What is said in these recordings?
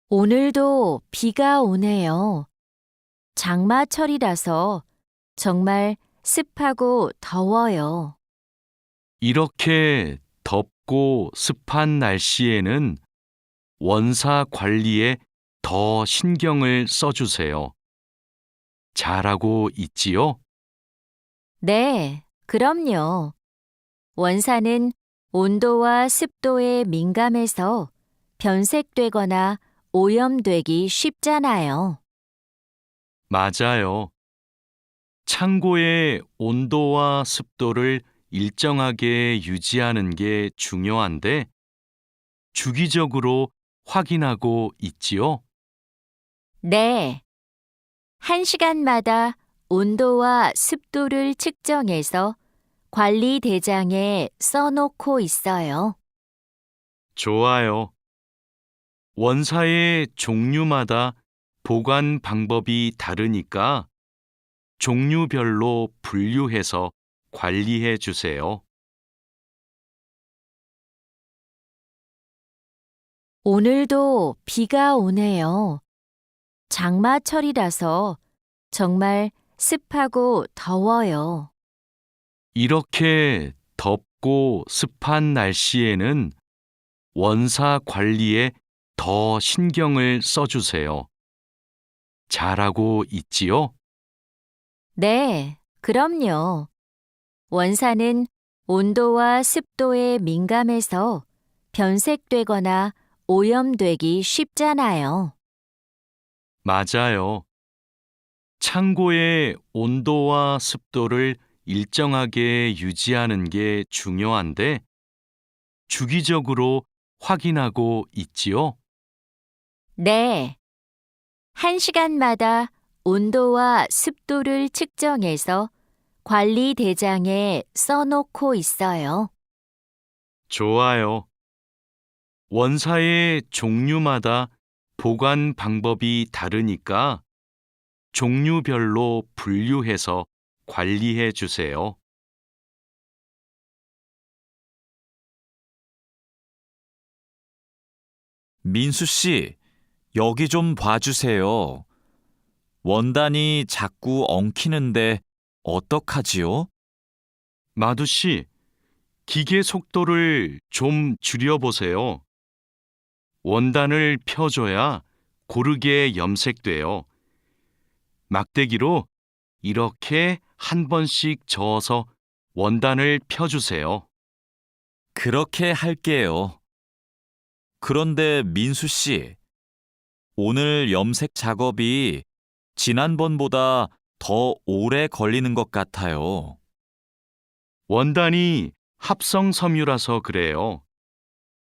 오늘도 비가 오네요. 장마철이라서 정말 습하고 더워요. 이렇게 덥고 습한 날씨에는 원사 관리에 더 신경을 써주세요. 잘하고 있지요? 네, 그럼요. 원사는 온도와 습도에 민감해서 변색되거나 오염되기 쉽잖아요. 맞아요. 창고의 온도와 습도를 일정하게 유지하는 게 중요한데 주기적으로 확인하고 있지요? 네, 1시간마다 온도와 습도를 측정해서 관리 대장에 써놓고 있어요. 좋아요. 원사의 종류마다 보관 방법이 다르니까 종류별로 분류해서 관리해 주세요. 오늘도 비가 오네요. 장마철이라서 정말 습하고 더워요. 이렇게 덥고 습한 날씨에는 원사 관리에 더 신경을 써주세요. 잘하고 있지요? 네, 그럼요. 원사는 온도와 습도에 민감해서 변색되거나 오염되기 쉽잖아요. 맞아요. 창고의 온도와 습도를 일정하게 유지하는 게 중요한데 주기적으로 확인하고 있지요? 네, 1시간마다 온도와 습도를 측정해서 관리 대장에 써놓고 있어요. 좋아요. 원사의 종류마다 보관 방법이 다르니까 종류별로 분류해서 관리해 주세요. 민수 씨, 여기 좀 봐주세요. 원단이 자꾸 엉키는데 어떡하지요? 마두 씨, 기계 속도를 좀 줄여보세요. 원단을 펴줘야 고르게 염색돼요. 막대기로 이렇게 한 번씩 저어서 원단을 펴주세요. 그렇게 할게요. 그런데 민수 씨, 오늘 염색 작업이 지난번보다 더 오래 걸리는 것 같아요. 원단이 합성 섬유라서 그래요.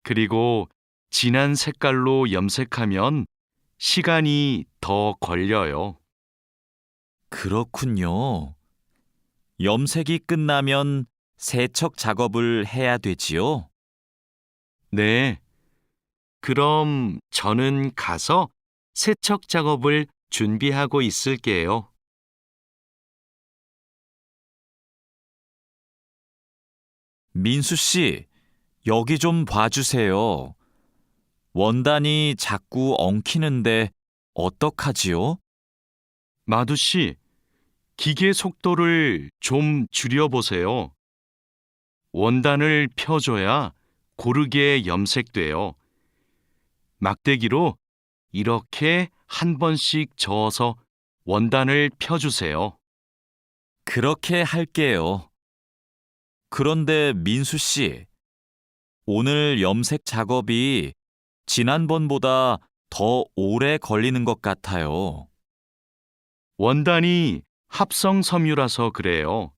그리고 진한 색깔로 염색하면 시간이 더 걸려요. 그렇군요. 염색이 끝나면 세척 작업을 해야 되지요? 네. 그럼 저는 가서 세척 작업을 준비하고 있을게요. 민수 씨, 여기 좀 봐주세요. 원단이 자꾸 엉키는데 어떡하지요? 마두 씨, 기계 속도를 좀 줄여보세요. 원단을 펴줘야 고르게 염색돼요. 막대기로 이렇게 한 번씩 저어서 원단을 펴주세요. 그렇게 할게요. 그런데 민수 씨, 오늘 염색 작업이 지난번보다 더 오래 걸리는 것 같아요. 원단이 합성 섬유라서 그래요.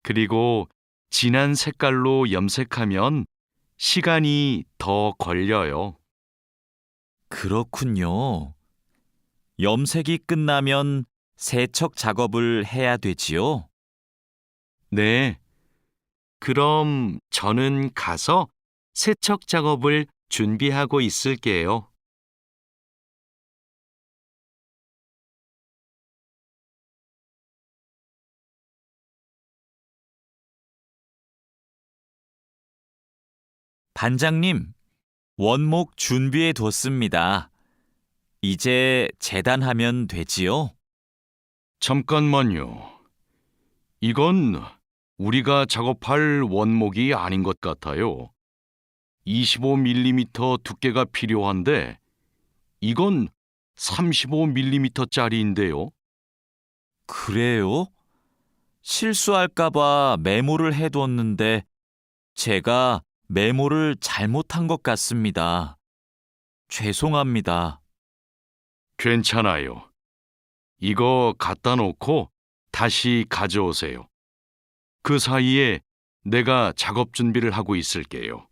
그리고 진한 색깔로 염색하면 시간이 더 걸려요. 그렇군요. 염색이 끝나면 세척 작업을 해야 되지요? 네. 그럼 저는 가서 세척 작업을 준비하고 있을게요. 반장님, 원목 준비해 뒀습니다. 이제 재단하면 되지요? 잠깐만요. 이건 우리가 작업할 원목이 아닌 것 같아요. 25mm 두께가 필요한데 이건 35mm짜리인데요. 그래요? 실수할까봐 메모를 해뒀는데 제가 메모를 잘못한 것 같습니다. 죄송합니다. 괜찮아요. 이거 갖다 놓고 다시 가져오세요. 그 사이에 내가 작업 준비를 하고 있을게요.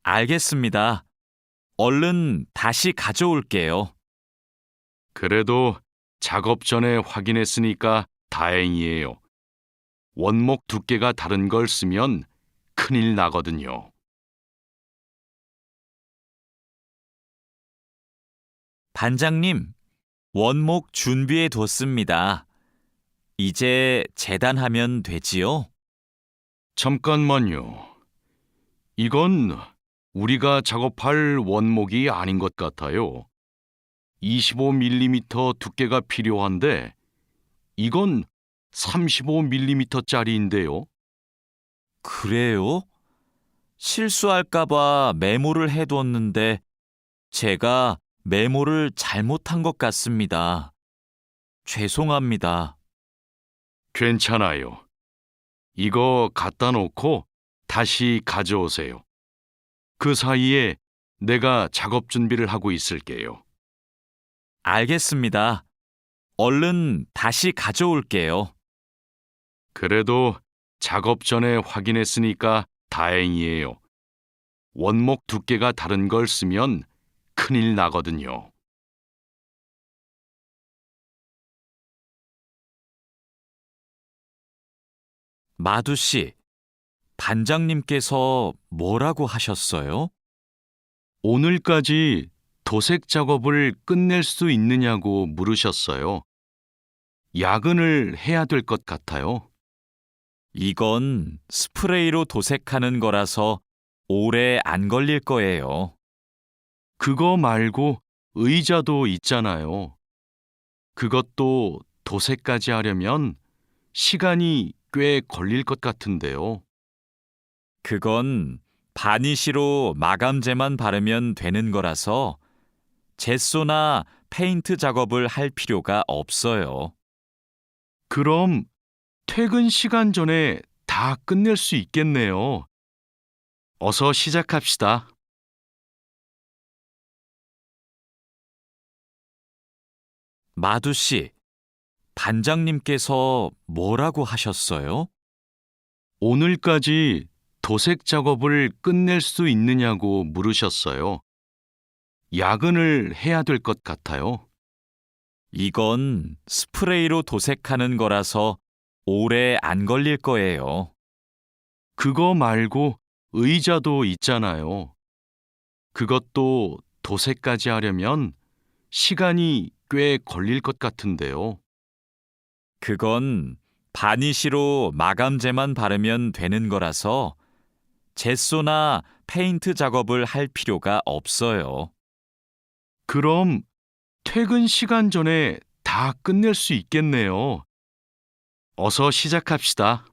알겠습니다. 얼른 다시 가져올게요. 그래도 작업 전에 확인했으니까 다행이에요. 원목 두께가 다른 걸 쓰면 큰일 나거든요. 반장님, 원목 준비해 뒀습니다. 이제 재단하면 되지요? 잠깐만요. 이건 우리가 작업할 원목이 아닌 것 같아요. 25mm 두께가 필요한데 이건 35mm짜리인데요. 그래요? 실수할까봐 메모를 해뒀는데 제가 메모를 잘못한 것 같습니다. 죄송합니다. 괜찮아요. 이거 갖다 놓고 다시 가져오세요. 그 사이에 내가 작업 준비를 하고 있을게요. 알겠습니다. 얼른 다시 가져올게요. 그래도 작업 전에 확인했으니까 다행이에요. 원목 두께가 다른 걸 쓰면 큰일 나거든요. 마두 씨, 반장님께서 뭐라고 하셨어요? 오늘까지 도색 작업을 끝낼 수 있느냐고 물으셨어요. 야근을 해야 될 것 같아요. 이건 스프레이로 도색하는 거라서 오래 안 걸릴 거예요. 그거 말고 의자도 있잖아요. 그것도 도색까지 하려면 시간이 꽤 걸릴 것 같은데요. 그건 바니쉬로 마감제만 바르면 되는 거라서 젯소나 페인트 작업을 할 필요가 없어요. 그럼 퇴근 시간 전에 다 끝낼 수 있겠네요. 어서 시작합시다. 마두 씨, 반장님께서 뭐라고 하셨어요? 오늘까지 도색 작업을 끝낼 수 있느냐고 물으셨어요. 야근을 해야 될 것 같아요. 이건 스프레이로 도색하는 거라서 오래 안 걸릴 거예요. 그거 말고 의자도 있잖아요. 그것도 도색까지 하려면 시간이 꽤 걸릴 것 같은데요. 그건 바니쉬로 마감제만 바르면 되는 거라서 젯소나 페인트 작업을 할 필요가 없어요. 그럼 퇴근 시간 전에 다 끝낼 수 있겠네요. 어서 시작합시다.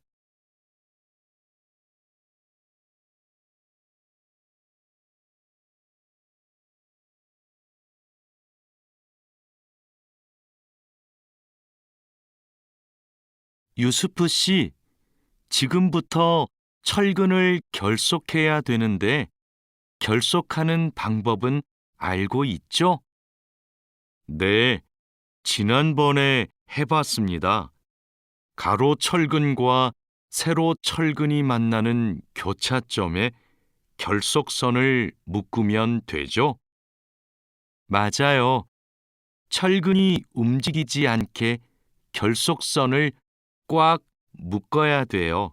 유스프 씨, 지금부터 철근을 결속해야 되는데 결속하는 방법은 알고 있죠? 네, 지난번에 해봤습니다. 가로 철근과 세로 철근이 만나는 교차점에 결속선을 묶으면 되죠? 맞아요. 철근이 움직이지 않게 결속선을 꽉 묶어야 돼요.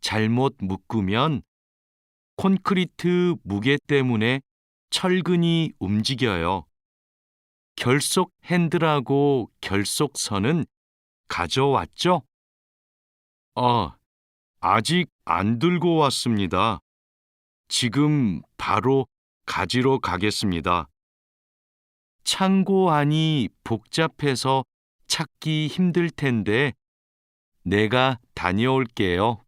잘못 묶으면 콘크리트 무게 때문에 철근이 움직여요. 결속 핸들하고 결속선은 가져왔죠? 아직 안 들고 왔습니다. 지금 바로 가지러 가겠습니다. 창고 안이 복잡해서 찾기 힘들 텐데 내가 다녀올게요.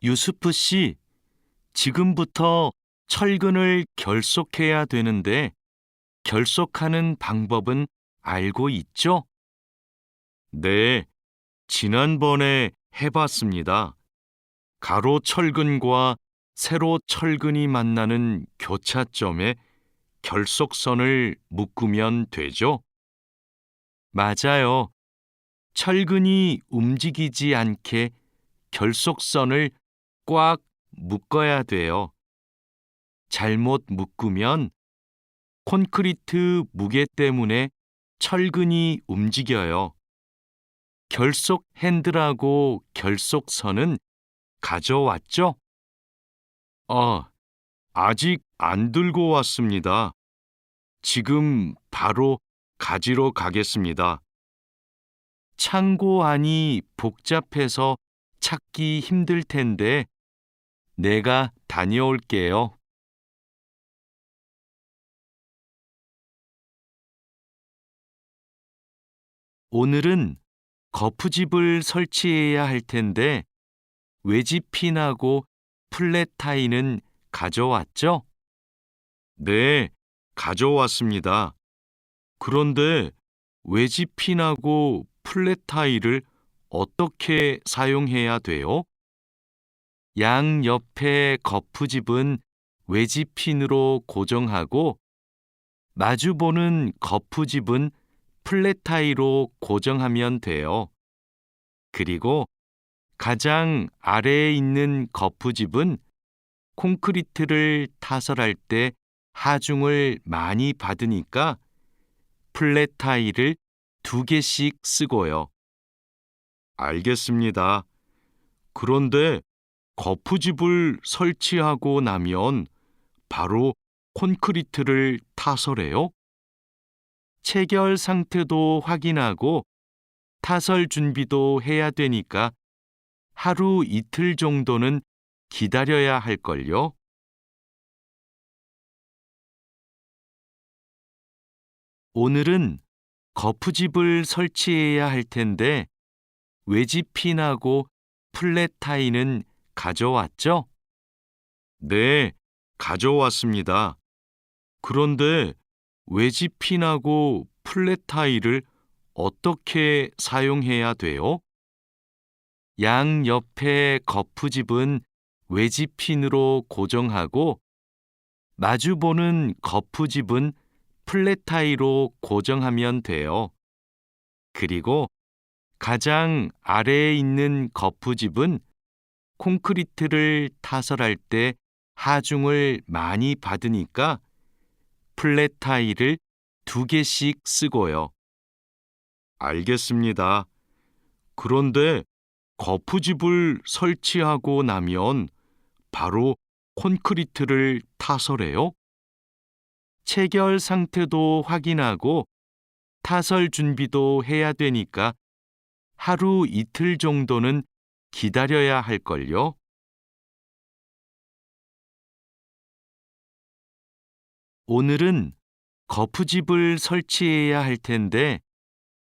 유수프 씨, 지금부터 철근을 결속해야 되는데 결속하는 방법은 알고 있죠? 네, 지난번에 해봤습니다. 가로 철근과 세로 철근이 만나는 교차점에 결속선을 묶으면 되죠? 맞아요. 철근이 움직이지 않게 결속선을 꽉 묶어야 돼요. 잘못 묶으면 콘크리트 무게 때문에 철근이 움직여요. 결속 핸들하고 결속선은 가져왔죠? 아직 안 들고 왔습니다. 지금 바로 가지러 가겠습니다. 창고 안이 복잡해서 찾기 힘들 텐데 내가 다녀올게요. 오늘은 거푸집을 설치해야 할 텐데 외지핀하고 플랫타이는 가져왔죠? 네, 가져왔습니다. 그런데 외지핀하고 플랫타이를 어떻게 사용해야 돼요? 양 옆의 거푸집은 외지핀으로 고정하고 마주보는 거푸집은 플랫타이로 고정하면 돼요. 그리고 가장 아래에 있는 거푸집은 콘크리트를 타설할 때 하중을 많이 받으니까 플랫타이를 2개씩 쓰고요. 알겠습니다. 그런데 거푸집을 설치하고 나면 바로 콘크리트를 타설해요? 체결 상태도 확인하고 타설 준비도 해야 되니까 하루 이틀 정도는 기다려야 할걸요? 오늘은 거푸집을 설치해야 할 텐데 외지핀하고 플랫타이는 가져왔죠? 네, 가져왔습니다. 그런데 외지핀하고 플랫타이를 어떻게 사용해야 돼요? 양 옆의 거푸집은 외지핀으로 고정하고 마주보는 거푸집은 플랫타이로 고정하면 돼요. 그리고 가장 아래에 있는 거푸집은 콘크리트를 타설할 때 하중을 많이 받으니까 플랫타이를 2개씩 쓰고요. 알겠습니다. 그런데 거푸집을 설치하고 나면 바로 콘크리트를 타설해요? 체결 상태도 확인하고 타설 준비도 해야 되니까 하루 이틀 정도는 기다려야 할걸요? 오늘은 거푸집을 설치해야 할 텐데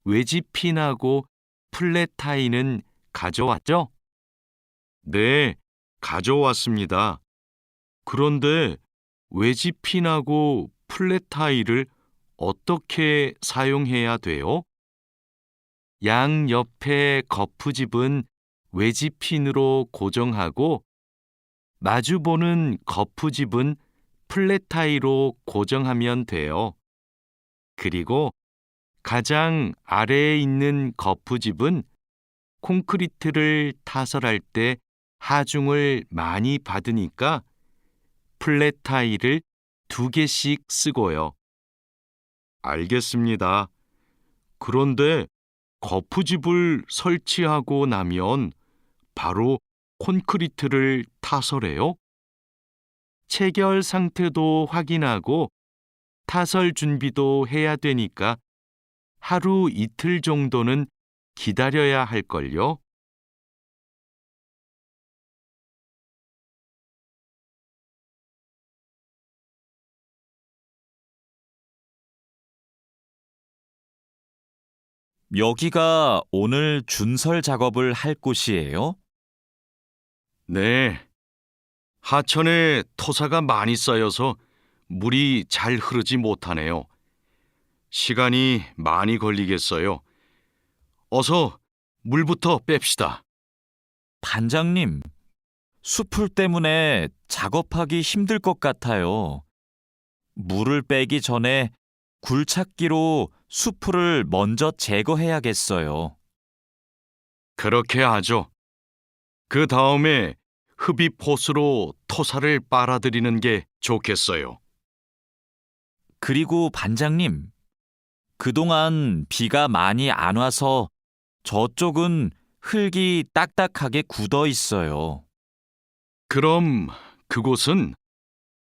외지핀하고 플랫타이는 가져왔죠? 네, 가져왔습니다. 그런데 외지핀하고 플랫타이를 어떻게 사용해야 돼요? 양 옆의 거푸집은 외지핀으로 고정하고 마주보는 거푸집은 플랫타이로 고정하면 돼요. 그리고 가장 아래에 있는 거푸집은 콘크리트를 타설할 때 하중을 많이 받으니까 플랫타이를 2개씩 쓰고요. 알겠습니다. 그런데 거푸집을 설치하고 나면 바로 콘크리트를 타설해요? 체결 상태도 확인하고 타설 준비도 해야 되니까 하루 이틀 정도는 기다려야 할걸요? 여기가 오늘 준설 작업을 할 곳이에요? 네. 하천에 토사가 많이 쌓여서 물이 잘 흐르지 못하네요. 시간이 많이 걸리겠어요. 어서 물부터 뺍시다. 반장님, 수풀 때문에 작업하기 힘들 것 같아요. 물을 빼기 전에 굴착기로 수풀을 먼저 제거해야겠어요. 그렇게 하죠. 그 다음에 흡입 호스로 토사를 빨아들이는 게 좋겠어요. 그리고 반장님, 그동안 비가 많이 안 와서 저쪽은 흙이 딱딱하게 굳어 있어요. 그럼 그곳은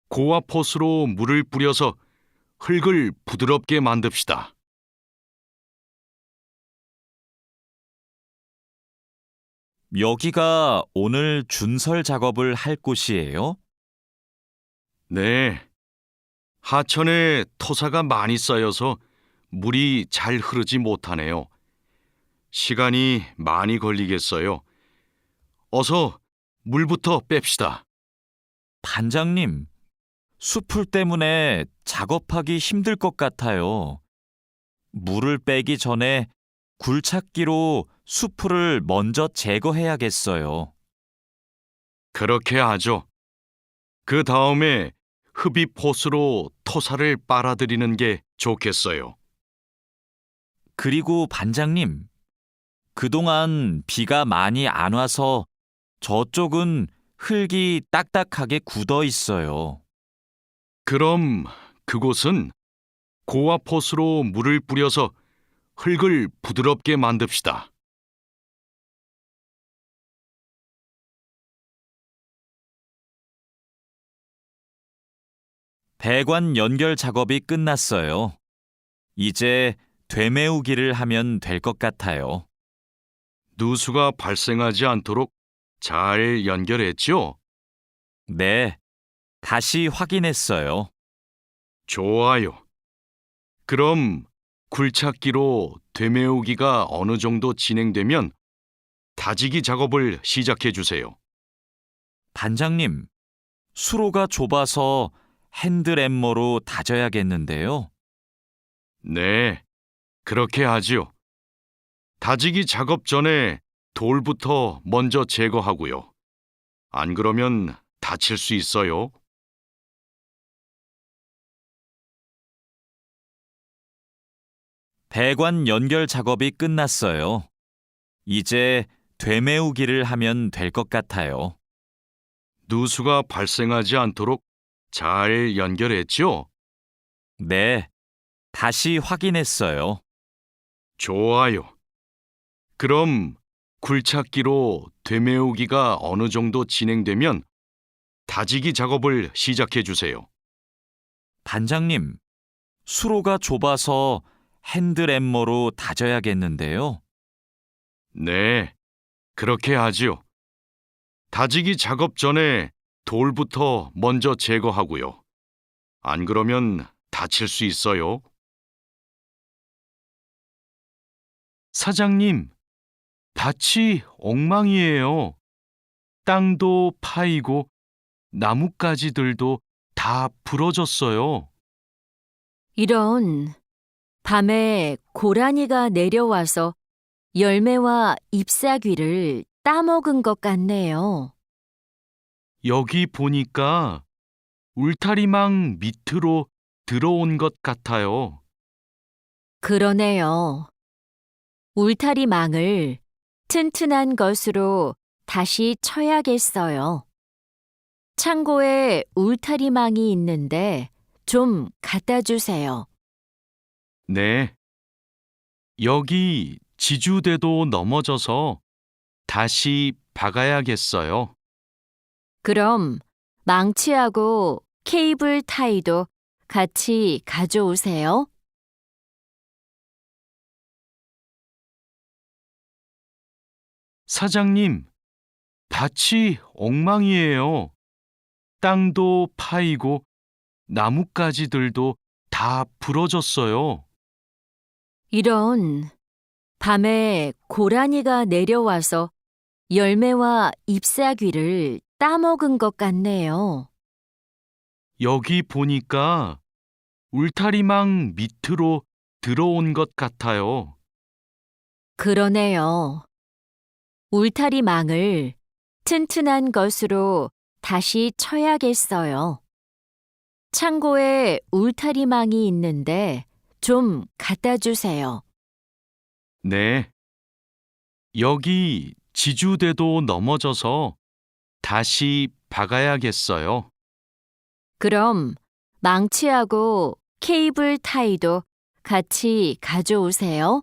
고압 호스로 물을 뿌려서 흙을 부드럽게 만듭시다. 여기가 오늘 준설 작업을 할 곳이에요? 네. 하천에 토사가 많이 쌓여서 물이 잘 흐르지 못하네요. 시간이 많이 걸리겠어요. 어서 물부터 뺍시다. 반장님, 수풀 때문에 작업하기 힘들 것 같아요. 물을 빼기 전에 굴착기로 수풀을 먼저 제거해야겠어요. 그렇게 하죠. 그 다음에 흡입 호스로 토사를 빨아들이는 게 좋겠어요. 그리고 반장님, 그동안 비가 많이 안 와서 저쪽은 흙이 딱딱하게 굳어 있어요. 그럼 그곳은 고압 호스로 물을 뿌려서 흙을 부드럽게 만듭시다. 배관 연결 작업이 끝났어요. 이제 되메우기를 하면 될 것 같아요. 누수가 발생하지 않도록 잘 연결했죠? 네, 다시 확인했어요. 좋아요. 그럼 굴착기로 되메우기가 어느 정도 진행되면 다지기 작업을 시작해 주세요. 반장님, 수로가 좁아서 핸드램머로 다져야겠는데요. 네, 그렇게 하지요. 다지기 작업 전에 돌부터 먼저 제거하고요. 안 그러면 다칠 수 있어요. 배관 연결 작업이 끝났어요. 이제 되메우기를 하면 될 것 같아요. 누수가 발생하지 않도록 잘 연결했죠? 네, 다시 확인했어요. 좋아요. 그럼 굴착기로 되메우기가 어느 정도 진행되면 다지기 작업을 시작해 주세요. 반장님, 수로가 좁아서 핸드램머로 다져야겠는데요. 네, 그렇게 하지요. 다지기 작업 전에 돌부터 먼저 제거하고요. 안 그러면 다칠 수 있어요. 사장님, 밭이 엉망이에요. 땅도 파이고 나뭇가지들도 다 부러졌어요. 이런, 밤에 고라니가 내려와서 열매와 잎사귀를 따먹은 것 같네요. 여기 보니까 울타리망 밑으로 들어온 것 같아요. 그러네요. 울타리망을 튼튼한 것으로 다시 쳐야겠어요. 창고에 울타리망이 있는데 좀 갖다 주세요. 네. 여기 지주대도 넘어져서 다시 박아야겠어요. 그럼 망치하고 케이블 타이도 같이 가져오세요. 사장님, 밭이 엉망이에요. 땅도 파이고 나뭇가지들도 다 부러졌어요. 이런, 밤에 고라니가 내려와서 열매와 잎사귀를 따먹은 것 같네요. 여기 보니까 울타리망 밑으로 들어온 것 같아요. 그러네요. 울타리망을 튼튼한 것으로 다시 쳐야겠어요. 창고에 울타리망이 있는데 좀 갖다 주세요. 네. 여기 지주대도 넘어져서 다시 박아야겠어요. 그럼 망치하고 케이블 타이도 같이 가져오세요.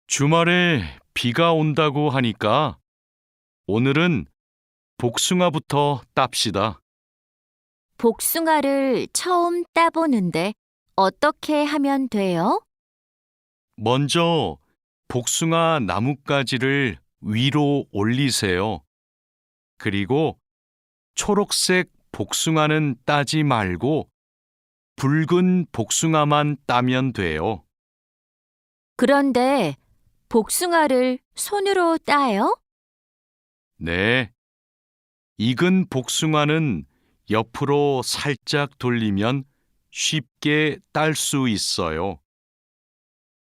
주말에 비가 온다고 하니까 오늘은 복숭아부터 땁시다. 복숭아를 처음 따보는데 어떻게 하면 돼요? 먼저 복숭아 나뭇가지를 위로 올리세요. 그리고 초록색 복숭아는 따지 말고 붉은 복숭아만 따면 돼요. 그런데 복숭아를 손으로 따요? 네. 익은 복숭아는 옆으로 살짝 돌리면 쉽게 딸 수 있어요.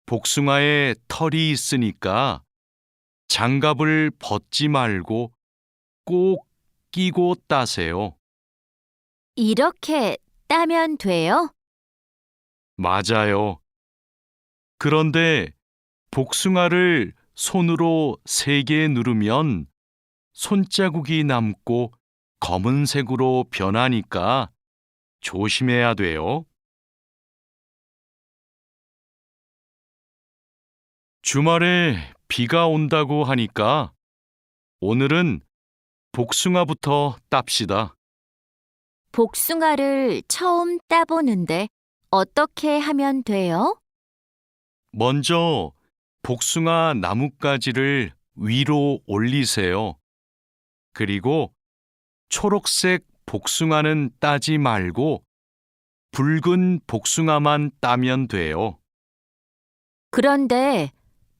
복숭아에 털이 있으니까 장갑을 벗지 말고 꼭 끼고 따세요. 이렇게 따면 돼요? 맞아요. 그런데 복숭아를 손으로 세게 누르면 손자국이 남고 검은색으로 변하니까 조심해야 돼요. 주말에 비가 온다고 하니까 오늘은 복숭아부터 땁시다. 복숭아를 처음 따보는데 어떻게 하면 돼요? 먼저 복숭아 나뭇가지를 위로 올리세요. 그리고 초록색 복숭아는 따지 말고 붉은 복숭아만 따면 돼요. 그런데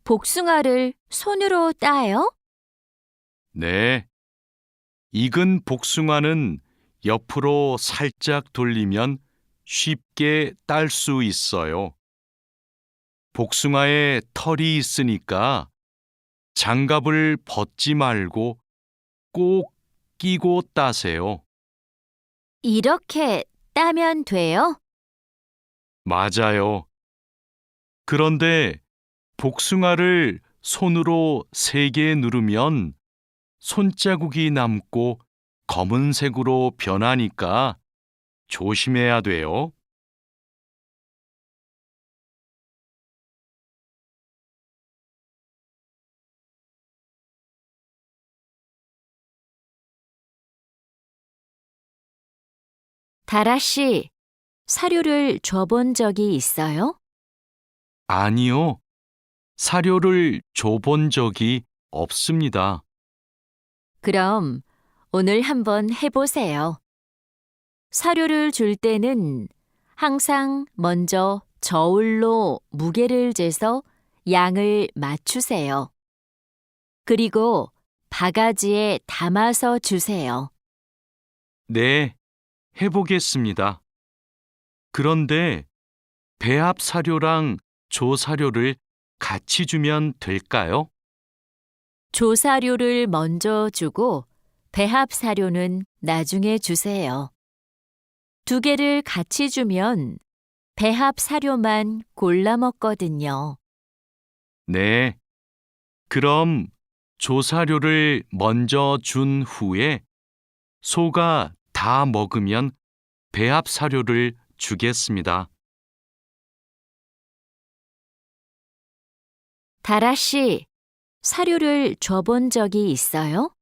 복숭아를 손으로 따요? 네. 익은 복숭아는 옆으로 살짝 돌리면 쉽게 딸 수 있어요. 복숭아에 털이 있으니까 장갑을 벗지 말고 꼭 끼고 따세요. 이렇게 따면 돼요? 맞아요. 그런데 복숭아를 손으로 세게 누르면 손자국이 남고 검은색으로 변하니까 조심해야 돼요. 다라 씨, 사료를 줘본 적이 있어요? 아니요. 사료를 줘본 적이 없습니다. 그럼 오늘 한번 해보세요. 사료를 줄 때는 항상 먼저 저울로 무게를 재서 양을 맞추세요. 그리고 바가지에 담아서 주세요. 네, 해보겠습니다. 그런데 배합 사료랑 조 사료를 같이 주면 될까요? 조사료를 먼저 주고 배합 사료는 나중에 주세요. 두 개를 같이 주면 배합 사료만 골라 먹거든요. 네. 그럼 조 사료를 먼저 준 후에 소가 다 먹으면 배합 사료를 주겠습니다. 다라 씨, 사료를 줘본 적이 있어요?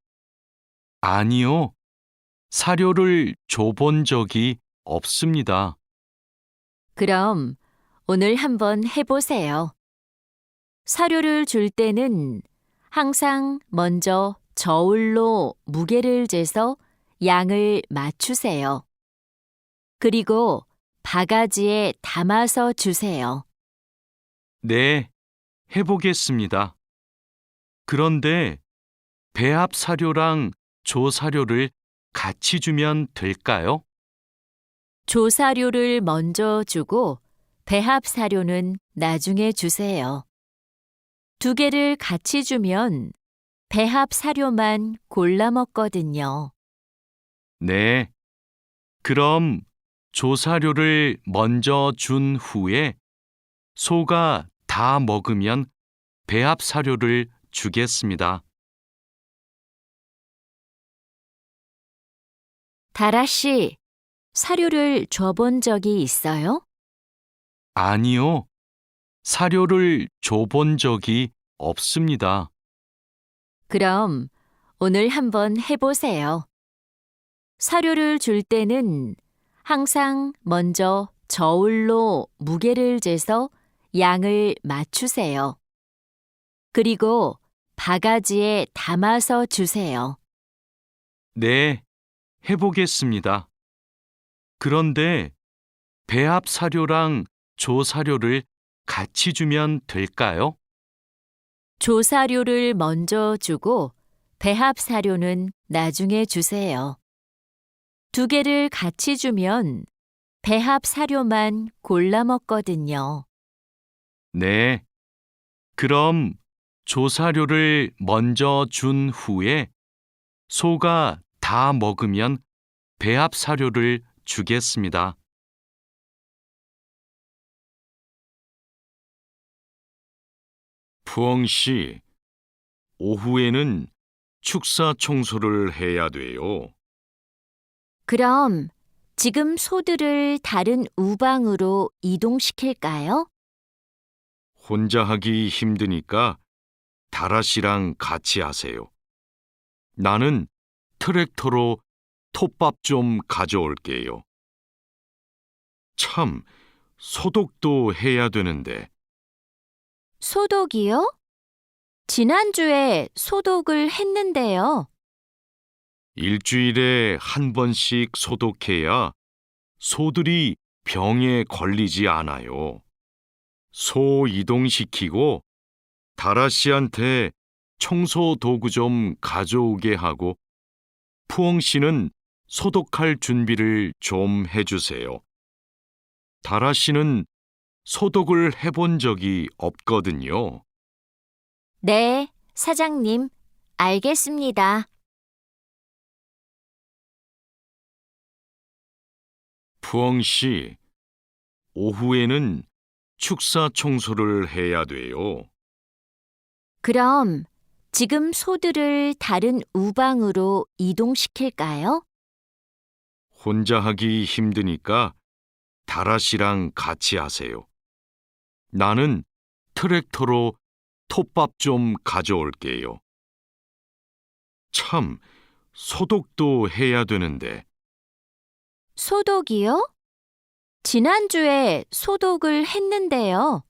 아니요. 사료를 줘본 적이 없습니다. 그럼 오늘 한번 해보세요. 사료를 줄 때는 항상 먼저 저울로 무게를 재서 양을 맞추세요. 그리고 바가지에 담아서 주세요. 네, 해보겠습니다. 그런데 배합 사료랑 조 사료를 같이 주면 될까요? 조사료를 먼저 주고 배합 사료는 나중에 주세요. 두 개를 같이 주면 배합 사료만 골라 먹거든요. 네, 그럼 조 사료를 먼저 준 후에 소가 다 먹으면 배합 사료를 주겠습니다. 다라 씨, 사료를 줘본 적이 있어요? 아니요, 사료를 줘본 적이 없습니다. 그럼 오늘 한번 해보세요. 사료를 줄 때는 항상 먼저 저울로 무게를 재서 양을 맞추세요. 그리고 바가지에 담아서 주세요. 네, 해보겠습니다. 그런데 배합 사료랑 조 사료를 같이 주면 될까요? 조사료를 먼저 주고 배합 사료는 나중에 주세요. 두 개를 같이 주면 배합 사료만 골라 먹거든요. 네, 그럼 조 사료를 먼저 준 후에 소가 다 먹으면 배합 사료를 주겠습니다. 푸엉 씨, 오후에는 축사 청소를 해야 돼요. 그럼 지금 소들을 다른 우방으로 이동시킬까요? 혼자 하기 힘드니까 다라 씨랑 같이 하세요. 나는 트랙터로 톱밥 좀 가져올게요. 참, 소독도 해야 되는데. 소독이요? 지난주에 소독을 했는데요. 일주일에 한 번씩 소독해야 소들이 병에 걸리지 않아요. 소 이동시키고 다라 씨한테 청소 도구 좀 가져오게 하고 푸엉 씨는 소독할 준비를 좀 해주세요. 다라 씨는 소독을 해본 적이 없거든요. 네, 사장님, 알겠습니다. 푸엉 씨, 오후에는 축사 청소를 해야 돼요. 그럼 지금 소들을 다른 우방으로 이동시킬까요? 혼자 하기 힘드니까 다라 씨랑 같이 하세요. 나는 트랙터로 톱밥 좀 가져올게요. 참, 소독도 해야 되는데. 소독이요? 지난주에 소독을 했는데요.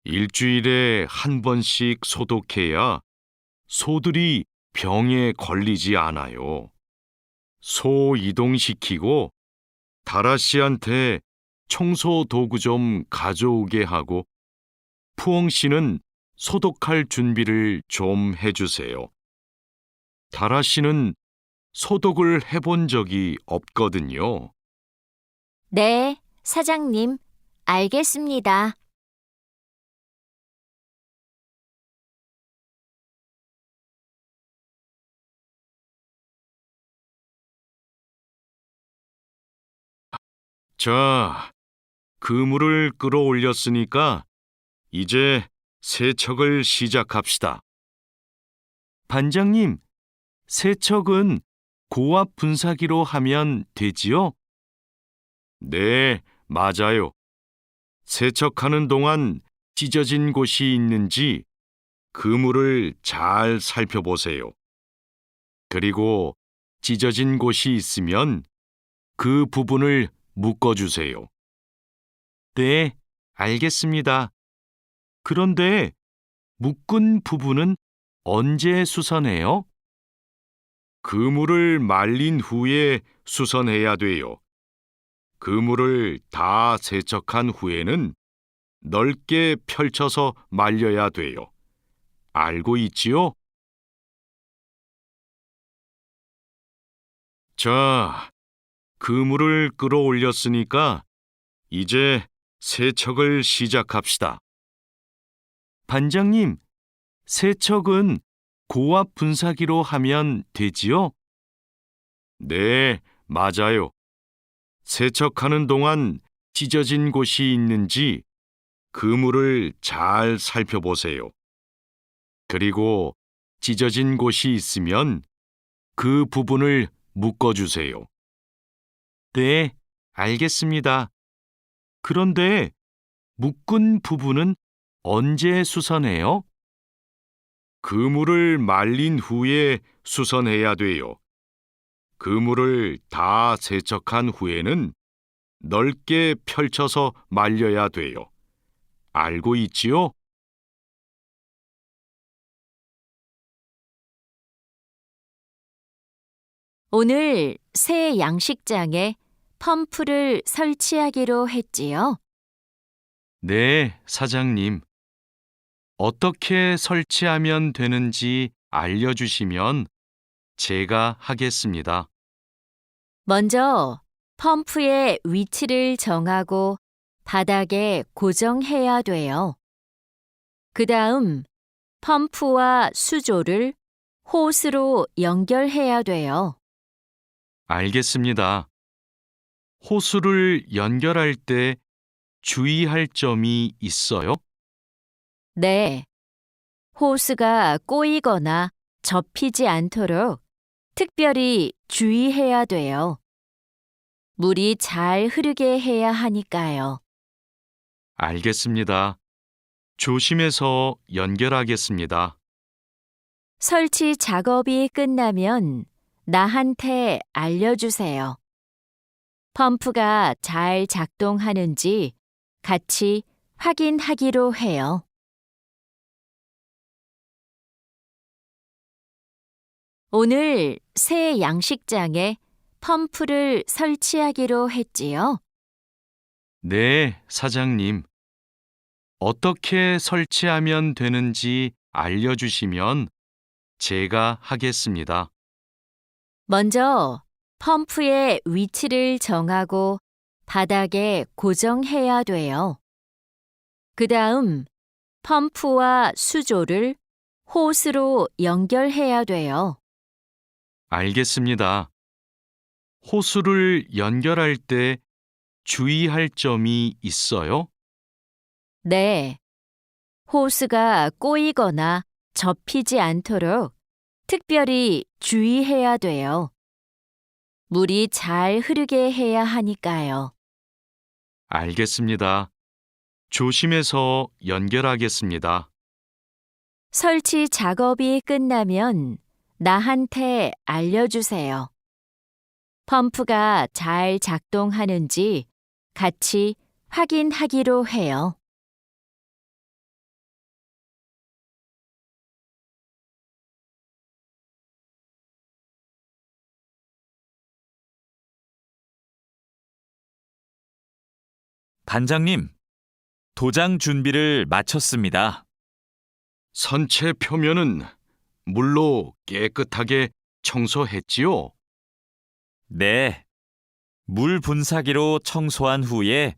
일주일에 한 번씩 소독해야 소들이 병에 걸리지 않아요. 소 이동시키고 다라 씨한테 청소 도구 좀 가져오게 하고 푸엉 씨는 소독할 준비를 좀 해주세요. 다라 씨는 소독을 해본 적이 없거든요. 네, 사장님, 알겠습니다. 자, 그물을 끌어올렸으니까 이제 세척을 시작합시다. 반장님, 세척은 고압 분사기로 하면 되지요? 네, 맞아요. 세척하는 동안 찢어진 곳이 있는지 그물을 잘 살펴보세요. 그리고 찢어진 곳이 있으면 그 부분을 묶어주세요. 네, 알겠습니다. 그런데 묶은 부분은 언제 수선해요? 그물을 말린 후에 수선해야 돼요. 그물을 다 세척한 후에는 넓게 펼쳐서 말려야 돼요. 알고 있지요? 자, 그물을 끌어올렸으니까 이제 세척을 시작합시다. 반장님, 세척은 고압 분사기로 하면 되지요? 네, 맞아요. 세척하는 동안 찢어진 곳이 있는지 그물을 잘 살펴보세요. 그리고 찢어진 곳이 있으면 그 부분을 묶어주세요. 네, 알겠습니다. 그런데 묶은 부분은 언제 수선해요? 그물을 말린 후에 수선해야 돼요. 그물을 다 세척한 후에는 넓게 펼쳐서 말려야 돼요. 알고 있지요? 오늘 새 양식장에 펌프를 설치하기로 했지요. 네, 사장님. 어떻게 설치하면 되는지 알려주시면 제가 하겠습니다. 먼저 펌프의 위치를 정하고 바닥에 고정해야 돼요. 그 다음 펌프와 수조를 호스로 연결해야 돼요. 알겠습니다. 호수를 연결할 때 주의할 점이 있어요? 네. 호스가 꼬이거나 접히지 않도록 특별히 주의해야 돼요. 물이 잘 흐르게 해야 하니까요. 알겠습니다. 조심해서 연결하겠습니다. 설치 작업이 끝나면 나한테 알려주세요. 펌프가 잘 작동하는지 같이 확인하기로 해요. 오늘 새 양식장에 펌프를 설치하기로 했지요. 네, 사장님. 어떻게 설치하면 되는지 알려주시면 제가 하겠습니다. 먼저 펌프의 위치를 정하고 바닥에 고정해야 돼요. 그 다음 펌프와 수조를 호스로 연결해야 돼요. 알겠습니다. 호수를 연결할 때 주의할 점이 있어요? 네. 호스가 꼬이거나 접히지 않도록 특별히 주의해야 돼요. 물이 잘 흐르게 해야 하니까요. 알겠습니다. 조심해서 연결하겠습니다. 설치 작업이 끝나면 나한테 알려주세요. 펌프가 잘 작동하는지 같이 확인하기로 해요. 반장님, 도장 준비를 마쳤습니다. 선체 표면은 물로 깨끗하게 청소했지요? 네. 물 분사기로 청소한 후에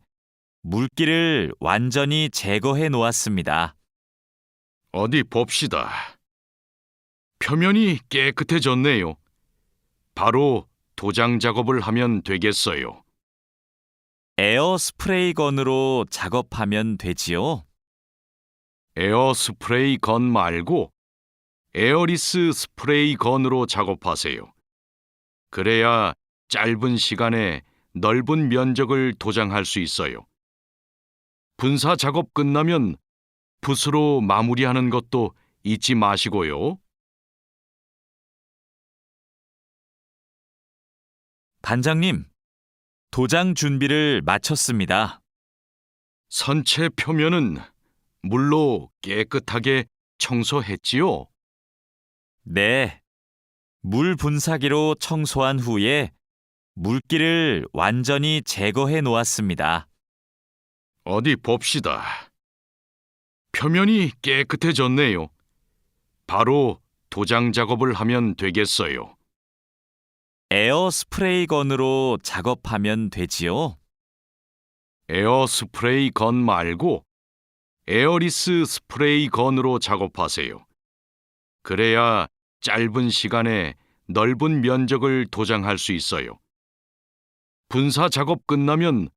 물기를 완전히 제거해 놓았습니다. 어디 봅시다. 표면이 깨끗해졌네요. 바로 도장 작업을 하면 되겠어요. 에어 스프레이 건으로 작업하면 되지요? 에어 스프레이 건 말고 에어리스 스프레이 건으로 작업하세요. 그래야 짧은 시간에 넓은 면적을 도장할 수 있어요. 분사 작업 끝나면 붓으로 마무리하는 것도 잊지 마시고요. 반장님, 도장 준비를 마쳤습니다. 선체 표면은 물로 깨끗하게 청소했지요? 네. 물 분사기로 청소한 후에 물기를 완전히 제거해 놓았습니다. 어디 봅시다. 표면이 깨끗해졌네요. 바로 도장 작업을 하면 되겠어요. 에어 스프레이 건으로 작업하면 되지요? 에어 스프레이 건 말고 에어리스 스프레이 건으로 작업하세요. 그래야 짧은 시간에 넓은 면적을 도장할 수 있어요. 분사 작업 끝나면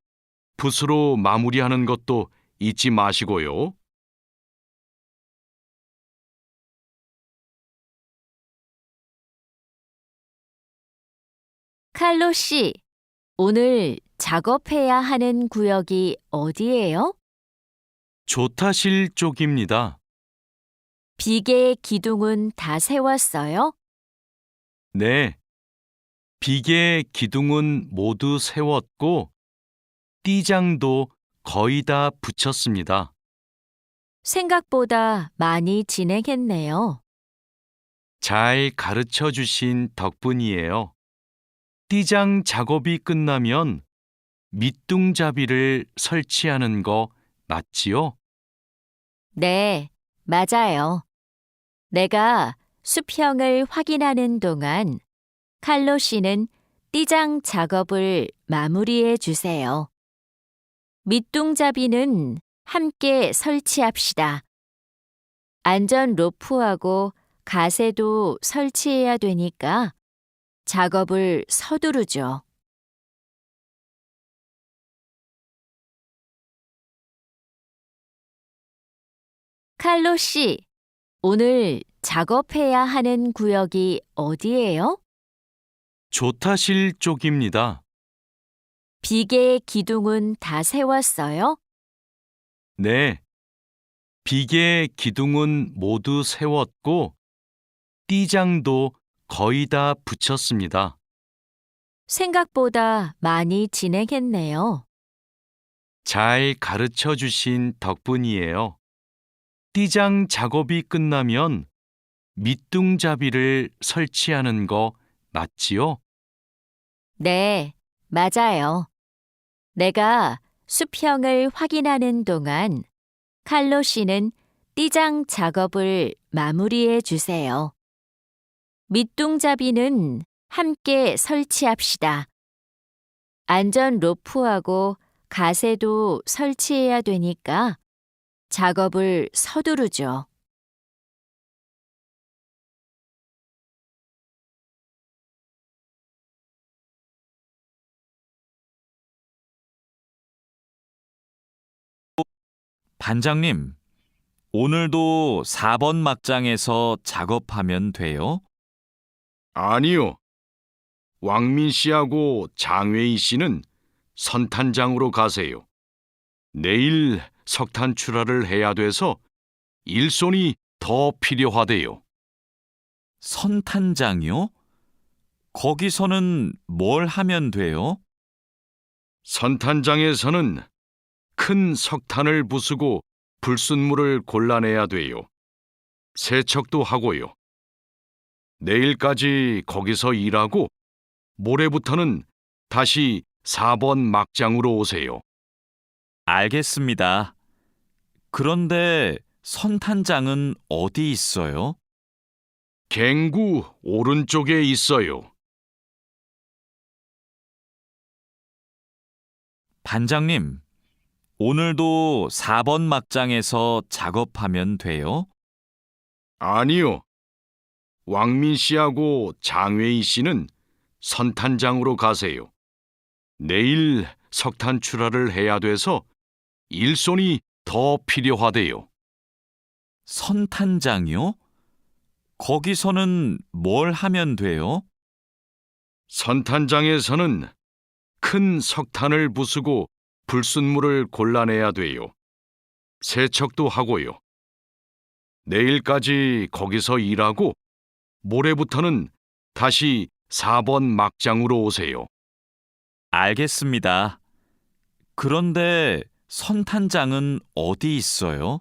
붓으로 마무리하는 것도 잊지 마시고요. 칼로 씨, 오늘 작업해야 하는 구역이 어디예요? 조타실 쪽입니다. 비계의 기둥은 다 세웠어요? 네. 비계 기둥은 모두 세웠고 띠장도 거의 다 붙였습니다. 생각보다 많이 진행했네요. 잘 가르쳐 주신 덕분이에요. 띠장 작업이 끝나면 밑둥잡이를 설치하는 거 맞지요? 네, 맞아요. 내가 수평을 확인하는 동안 칼로 씨는 띠장 작업을 마무리해 주세요. 밑둥잡이는 함께 설치합시다. 안전 로프하고 가세도 설치해야 되니까 작업을 서두르죠. 칼로 씨, 오늘 작업해야 하는 구역이 어디예요? 조타실 쪽입니다. 비계의 기둥은 다 세웠어요? 네. 비계 기둥은 모두 세웠고 띠장도 거의 다 붙였습니다. 생각보다 많이 진행했네요. 잘 가르쳐 주신 덕분이에요. 띠장 작업이 끝나면 밑둥잡이를 설치하는 거 맞지요? 네, 맞아요. 내가 수평을 확인하는 동안 칼로 씨는 띠장 작업을 마무리해 주세요. 밑둥잡이는 함께 설치합시다. 안전 로프하고 가세도 설치해야 되니까 작업을 서두르죠. 반장님, 오늘도 4번 막장에서 작업하면 돼요? 아니요. 왕민 씨하고 장웨이 씨는 선탄장으로 가세요. 내일 석탄 출하를 해야 돼서 일손이 더 필요하대요. 선탄장이요? 거기서는 뭘 하면 돼요? 선탄장에서는 큰 석탄을 부수고 불순물을 골라내야 돼요. 세척도 하고요. 내일까지 거기서 일하고 모레부터는 다시 4번 막장으로 오세요. 알겠습니다. 그런데 선탄장은 어디 있어요? 갱구 오른쪽에 있어요. 반장님, 오늘도 4번 막장에서 작업하면 돼요? 아니요. 왕민 씨하고 장웨이 씨는 선탄장으로 가세요. 내일 석탄 출하를 해야 돼서 일손이 더 필요하대요. 선탄장이요? 거기서는 뭘 하면 돼요? 선탄장에서는 큰 석탄을 부수고 불순물을 골라내야 돼요. 세척도 하고요. 내일까지 거기서 일하고 모레부터는 다시 4번 막장으로 오세요. 알겠습니다. 그런데 선탄장은 어디 있어요?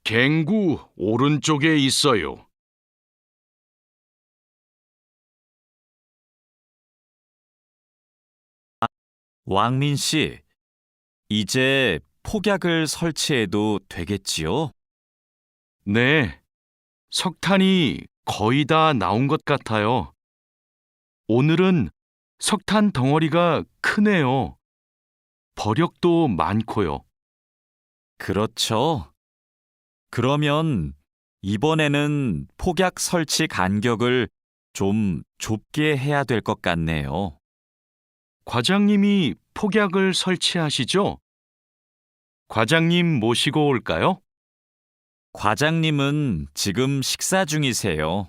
갱구 오른쪽에 있어요. 왕민 씨, 이제 폭약을 설치해도 되겠지요? 네, 석탄이 거의 다 나온 것 같아요. 오늘은 석탄 덩어리가 크네요. 버력도 많고요. 그렇죠. 그러면 이번에는 폭약 설치 간격을 좀 좁게 해야 될 것 같네요. 과장님이 폭약을 설치하시죠? 과장님 모시고 올까요? 과장님은 지금 식사 중이세요.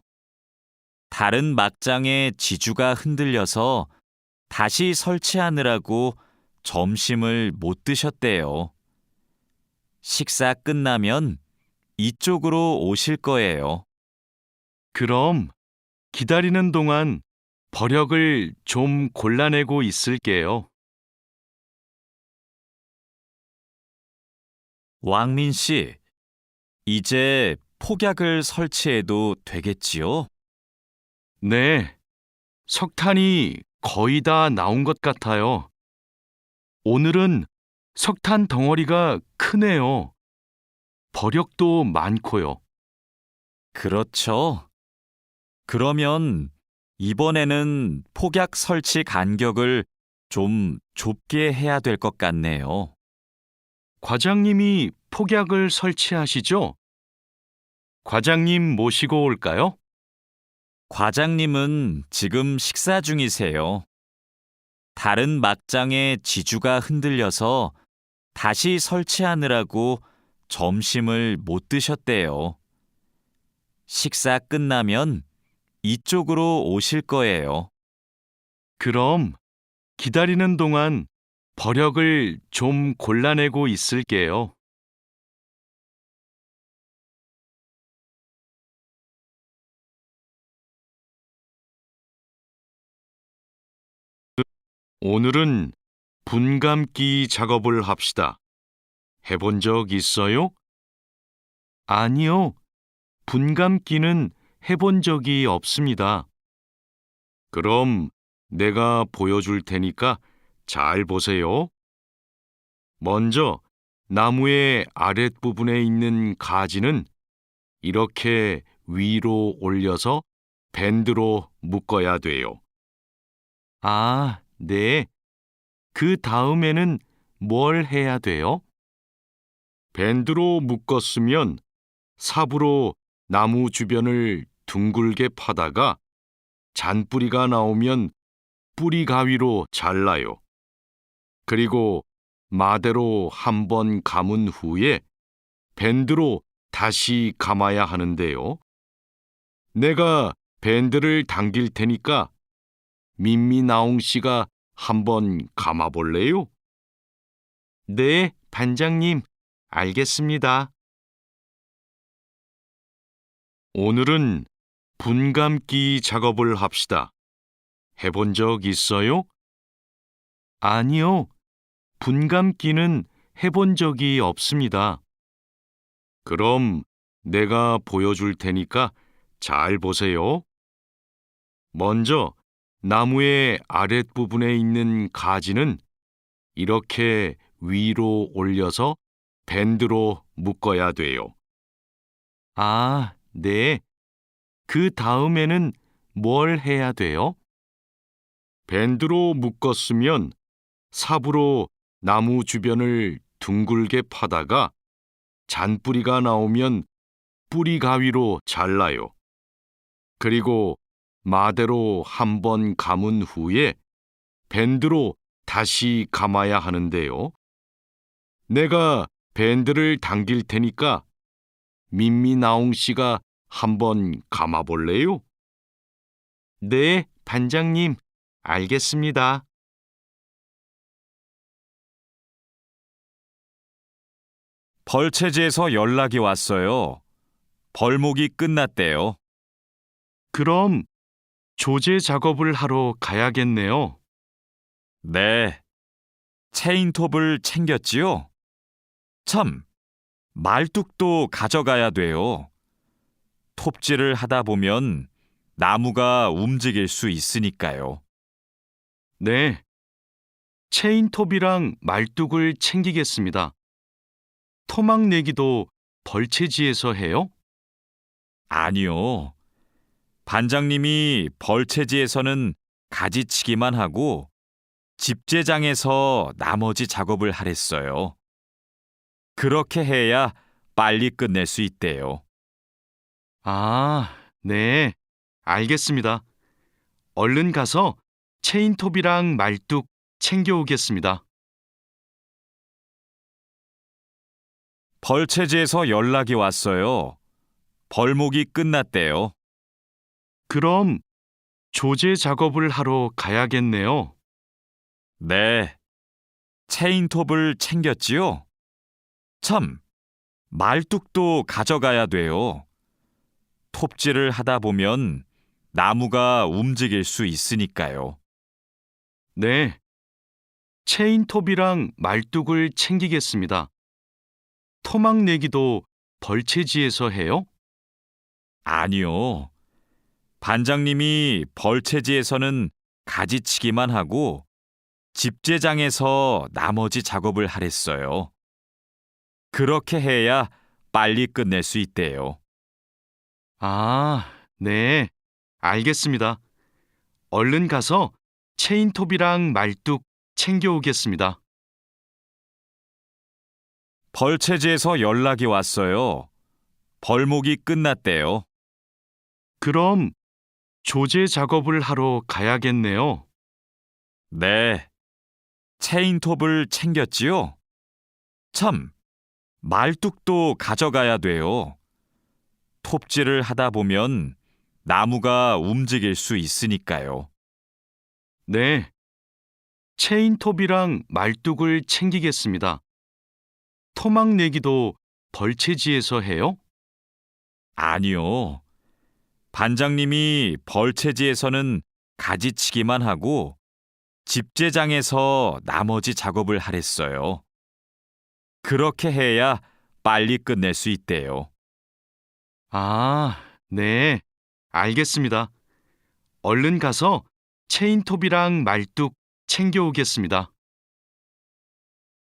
다른 막장의 지주가 흔들려서 다시 설치하느라고 점심을 못 드셨대요. 식사 끝나면 이쪽으로 오실 거예요. 그럼 기다리는 동안 버력을 좀 골라내고 있을게요. 왕민 씨, 이제 폭약을 설치해도 되겠지요? 네, 석탄이 거의 다 나온 것 같아요. 오늘은 석탄 덩어리가 크네요. 버력도 많고요. 그렇죠. 그러면 이번에는 폭약 설치 간격을 좀 좁게 해야 될 것 같네요. 과장님이 폭약을 설치하시죠? 과장님 모시고 올까요? 과장님은 지금 식사 중이세요. 다른 막장의 지주가 흔들려서 다시 설치하느라고 점심을 못 드셨대요. 식사 끝나면 이쪽으로 오실 거예요. 그럼 기다리는 동안 버력을 좀 골라내고 있을게요. 오늘은 분감기 작업을 합시다. 해본 적 있어요? 아니요. 분감기는 해본 적이 없습니다. 그럼 내가 보여줄 테니까 잘 보세요. 먼저 나무의 아랫부분에 있는 가지는 이렇게 위로 올려서 밴드로 묶어야 돼요. 아, 네. 그 다음에는 뭘 해야 돼요? 밴드로 묶었으면 삽으로 나무 주변을 둥글게 파다가 잔뿌리가 나오면 뿌리 가위로 잘라요. 그리고 마대로 한 번 감은 후에 밴드로 다시 감아야 하는데요. 내가 밴드를 당길 테니까 민미나옹 씨가 한번 감아볼래요? 네, 반장님, 알겠습니다. 오늘은 분감기 작업을 합시다. 해본 적 있어요? 아니요. 분감기는 해본 적이 없습니다. 그럼 내가 보여줄 테니까 잘 보세요. 먼저 나무의 아랫부분에 있는 가지는 이렇게 위로 올려서 밴드로 묶어야 돼요. 아, 네. 그 다음에는 뭘 해야 돼요? 밴드로 묶었으면 삽으로 나무 주변을 둥글게 파다가 잔뿌리가 나오면 뿌리 가위로 잘라요. 그리고 마대로 한 번 감은 후에 밴드로 다시 감아야 하는데요. 내가 밴드를 당길 테니까 민미나옹 씨가 한번 감아볼래요? 네, 반장님, 알겠습니다. 벌채지에서 연락이 왔어요. 벌목이 끝났대요. 그럼 조제 작업을 하러 가야겠네요. 네. 체인톱을 챙겼지요? 참, 말뚝도 가져가야 돼요. 톱질을 하다 보면 나무가 움직일 수 있으니까요. 네. 체인톱이랑 말뚝을 챙기겠습니다. 토막 내기도 벌채지에서 해요? 아니요. 반장님이 벌채지에서는 가지치기만 하고 집제장에서 나머지 작업을 하랬어요. 그렇게 해야 빨리 끝낼 수 있대요. 아, 네. 알겠습니다. 얼른 가서 체인톱이랑 말뚝 챙겨오겠습니다. 벌채지에서 연락이 왔어요. 벌목이 끝났대요. 그럼 조제 작업을 하러 가야겠네요. 네. 체인톱을 챙겼지요? 참, 말뚝도 가져가야 돼요. 톱질을 하다 보면 나무가 움직일 수 있으니까요. 네. 체인톱이랑 말뚝을 챙기겠습니다. 토막 내기도 벌채지에서 해요? 아니요. 반장님이 벌채지에서는 가지치기만 하고 집제장에서 나머지 작업을 하랬어요. 그렇게 해야 빨리 끝낼 수 있대요. 아, 네. 알겠습니다. 얼른 가서 체인톱이랑 말뚝 챙겨오겠습니다. 벌채지에서 연락이 왔어요. 벌목이 끝났대요. 그럼 조제 작업을 하러 가야겠네요. 네. 체인톱을 챙겼지요? 참, 말뚝도 가져가야 돼요. 톱질을 하다 보면 나무가 움직일 수 있으니까요. 네. 체인톱이랑 말뚝을 챙기겠습니다. 토막 내기도 벌채지에서 해요? 아니요. 반장님이 벌채지에서는 가지치기만 하고 집제장에서 나머지 작업을 하랬어요. 그렇게 해야 빨리 끝낼 수 있대요. 아, 네. 알겠습니다. 얼른 가서 체인톱이랑 말뚝 챙겨오겠습니다.